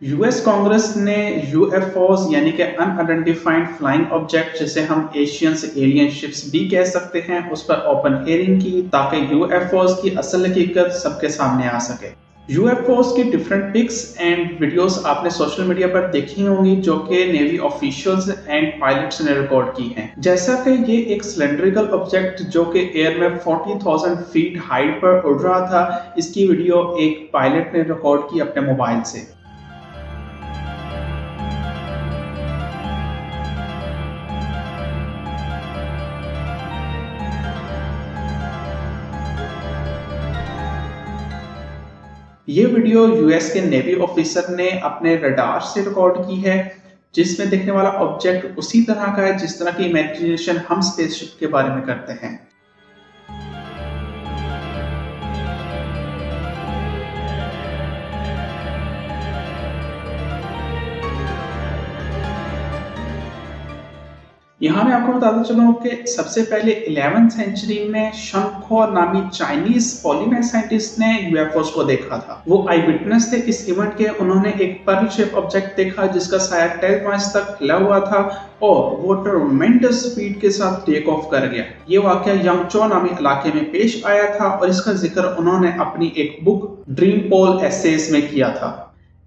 US Congress ने UFOs यानी कि अनआइडेंटिफाइड फ्लाइंग ऑब्जेक्ट, जिसे हम एशियन से एलियन शिप्स भी कह सकते हैं, उस पर ओपन हियरिंग की ताकि यूएफओज की असल हकीकत सबके सामने आ सके। यूएफओज की डिफरेंट पिक्स एंड वीडियोस आपने सोशल मीडिया पर देखी होंगी जो कि नेवी ऑफिशियल्स एंड पायलट्स ने रिकॉर्ड की हैं। जैसा कि ये एक सिलेंड्रिकल ऑब्जेक्ट जो कि एयर में 40,000 फीट हाइट पर उड़ रहा था, इसकी वीडियो एक पायलट ने रिकॉर्ड की अपने मोबाइल से। ये वीडियो यूएस के नेवी ऑफिसर ने अपने रडार से रिकॉर्ड की है, जिसमें दिखने वाला ऑब्जेक्ट उसी तरह का है जिस तरह की इमेजिनेशन हम स्पेसशिप के बारे में करते हैं। यहाँ मैं आपको बताता चलूँ कि सबसे पहले 11th सेंचुरी में शंखो नामी चाइनीज पॉलीमैथ साइंटिस्ट ने यूएफओस को देखा था। वो आई विटनेस थे इस इवेंट के। उन्होंने एक पर्ल शेप ऑब्जेक्ट देखा जिसका साया 10 माइल्स तक फैला हुआ था और वो ट्रमेंडस स्पीड के साथ टेक ऑफ कर गया। ये वाकया यांगचो नामी इलाके में पेश आया था और इसका जिक्र उन्होंने अपनी एक बुक ड्रीम पोल एसेस में किया था।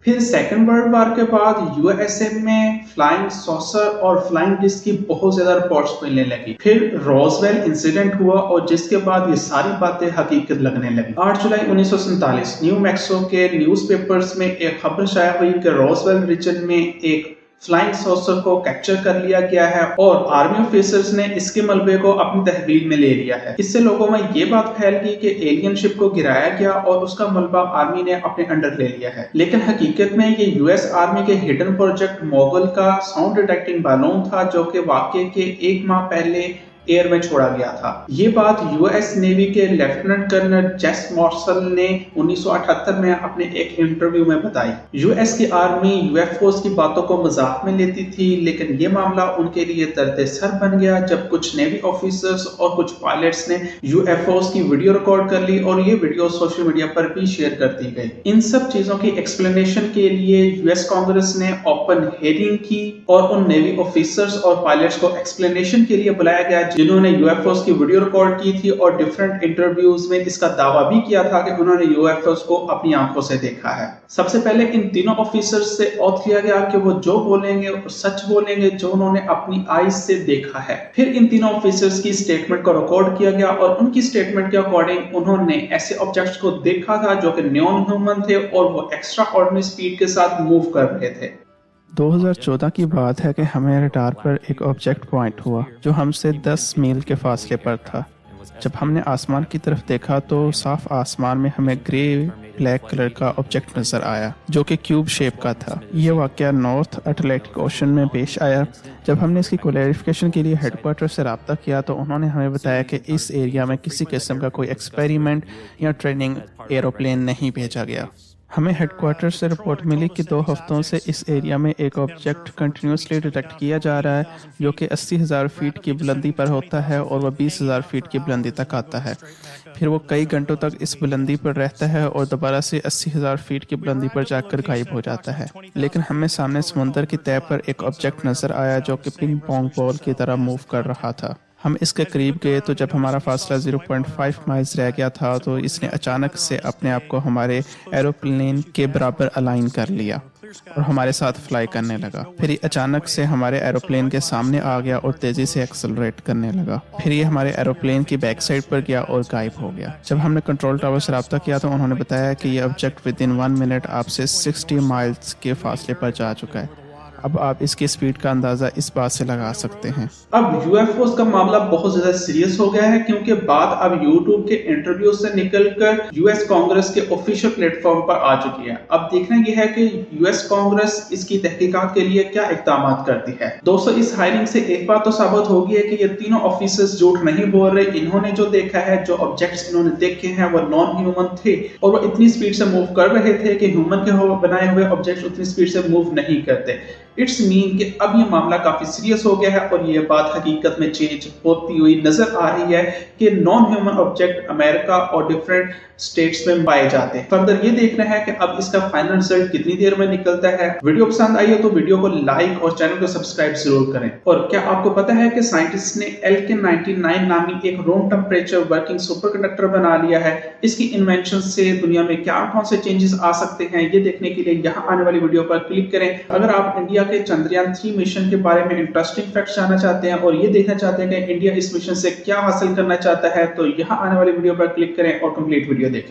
फिर सेकेंड वर्ल्ड वार के बाद यूएसए में फ्लाइंग सॉसर और फ्लाइंग डिस्क की बहुत ज्यादा रिपोर्ट्स मिलने लगी। फिर रोजवेल इंसिडेंट हुआ और जिसके बाद ये सारी बातें हकीकत लगने लगी। 8 जुलाई 1947 न्यू मैक्सिको के न्यूज़पेपर्स में एक खबर शाया हुई कि रोजवेल रीजन में एक फ्लाइंग सॉसर को कैप्चर कर लिया गया है और आर्मी ऑफिसर्स ने इसके मलबे को अपनी तहवील में ले लिया है। इससे लोगों में ये बात फैल गई कि एलियन शिप को गिराया गया और उसका मलबा आर्मी ने अपने अंडर ले लिया है। लेकिन हकीकत में ये यूएस आर्मी के हिडन प्रोजेक्ट मोगल का साउंड डिटेक्टिंग बैलून था जो कि वाकये के 1 माह पहले एयर में छोड़ा गया था। ये बात यूएस नेवी के लेफ्टिनेंट कर्नल जेस मार्शल ने 1978 में अपने एक इंटरव्यू में बताई। यूएस की आर्मी यूएफओस की बातों को मजाक में लेती थी, लेकिन ये मामला उनके लिए दर्द सर बन गया जब कुछ नेवी ऑफिसर्स और कुछ पायलट्स ने यूएफओस की वीडियो रिकॉर्ड कर ली और ये वीडियो सोशल मीडिया पर भी शेयर कर दी गई। इन सब चीजों की एक्सप्लेनेशन के लिए यूएस कांग्रेस ने ओपन हियरिंग की और उन नेवी ऑफिसर्स और पायलट्स को एक्सप्लेनेशन के लिए बुलाया गया जिन्होंने यूएफओस की वीडियो रिकॉर्ड की थी और डिफरेंट इंटरव्यूज में इसका दावा भी किया था कि उन्होंने यूएफओस को अपनी आंखों से देखा है। सबसे पहले इन तीनों ऑफिसर्स से ऑथ किया गया कि वो जो बोलेंगे वो सच बोलेंगे जो उन्होंने अपनी आईज से देखा है। फिर इन तीनों ऑफिसर्स की स्टेटमेंट को रिकॉर्ड किया गया और उनकी स्टेटमेंट के अकॉर्डिंग उन्होंने ऐसे ऑब्जेक्ट्स को देखा था जो कि नॉन ह्यूमन थे और वो एक्स्ट्रा ऑर्डिनरी स्पीड के साथ मूव कर रहे थे। 2014 की बात है कि हमें रडार पर एक ऑब्जेक्ट पॉइंट हुआ जो हमसे 10 मील के फासले पर था। जब हमने आसमान की तरफ देखा तो साफ आसमान में हमें ग्रे ब्लैक कलर का ऑब्जेक्ट नजर आया जो कि क्यूब शेप का था। ये वाकया नॉर्थ अटलांटिक ओशन में पेश आया। जब हमने इसकी क्लैरिफिकेशन के लिए हेडक्वार्टर से रब्ता किया तो उन्होंने हमें बताया कि इस एरिया में किसी किस्म का कोई एक्सपेरिमेंट या ट्रेनिंग एरोप्लेन नहीं भेजा गया। हमें हेडक्वार्टर से रिपोर्ट मिली कि 2 हफ्तों से इस एरिया में एक ऑब्जेक्ट कंटिन्यूसली डिटेक्ट किया जा रहा है जो कि 80,000 फीट की बुलंदी पर होता है और वह 20,000 फीट की बुलंदी तक आता है। फिर वो कई घंटों तक इस बुलंदी पर रहता है और दोबारा से 80,000 फीट की बुलंदी पर जाकर गायब हो जाता है। लेकिन हमें सामने समुंदर की तह पर एक ऑब्जेक्ट नज़र आया जो कि पिंग पोंग बॉल की तरह मूव कर रहा था। हम इसके करीब गए तो जब हमारा फासला 0.5 माइल्स रह गया था तो इसने अचानक से अपने आप को हमारे एरोप्लेन के बराबर अलाइन कर लिया और हमारे साथ फ्लाई करने लगा। फिर ये अचानक से हमारे एरोप्लेन के सामने आ गया और तेज़ी से एक्सेलरेट करने लगा। फिर ये हमारे एरोप्लेन की बैक साइड पर गया और गायब हो गया। जब हमने कंट्रोल टावर से रब्ता किया तो उन्होंने बताया कि ये ऑब्जेक्ट विद इन 1 मिनट आपसे 60 माइल्स के फासले पर जा चुका है। अब आप इसकी स्पीड का अंदाजा इस बात से लगा सकते हैं। अब यूएफओस का मामला बहुत ज्यादा सीरियस हो गया है क्योंकि बात अब यूट्यूब के इंटरव्यू से निकलकर यूएस कांग्रेस के ऑफिशियल प्लेटफॉर्म पर आ चुकी है। अब देखना यह है कि यूएस कांग्रेस इसकी तहकीकात के लिए क्या इकदाम करती है। दोस्तों, इस हायरिंग से एक बात तो साबित हो गई है कि ये तीनों ऑफिसर्स झूठ नहीं बोल रहे। इन्होंने जो देखा है, जो ऑब्जेक्ट्स इन्होंने देखे हैं वो नॉन ह्यूमन थे और वो इतनी स्पीड से मूव कर रहे थे कि ह्यूमन के बनाए हुए ऑब्जेक्ट्स उतनी स्पीड से मूव नहीं करते। इट्स मीन कि अब ये मामला काफी सीरियस हो गया है और ये बात हकीकत में चेंज होती हुई नजर आ रही है कि नॉन ह्यूमन ऑब्जेक्ट अमेरिका और डिफरेंट स्टेट्स में पाए जाते हैं। फर्दर ये देखना है कि अब इसका फाइनल रिजल्ट कितनी देर में निकलता है। वीडियो पसंद आई हो तो वीडियो को लाइक और चैनल को सब्सक्राइब जरूर करें। और क्या आपको पता है कि साइंटिस्ट ने LK99 नामी एक रूम टेम्परेचर वर्किंग सुपरकंडक्टर बना लिया है। इसकी इन्वेंशन से दुनिया में क्या कौन से चेंजेस आ सकते हैं, ये देखने के लिए यहाँ आने वाली वीडियो पर क्लिक करें। अगर आप इंडिया के चंद्रयान 3 मिशन के बारे में इंटरेस्टिंग फैक्ट्स जानना चाहते हैं और ये देखना चाहते हैं कि इंडिया इस मिशन से क्या हासिल करना चाहता है, तो यहाँ आने वाली वीडियो पर क्लिक करें और कंप्लीट वीडियो देखें।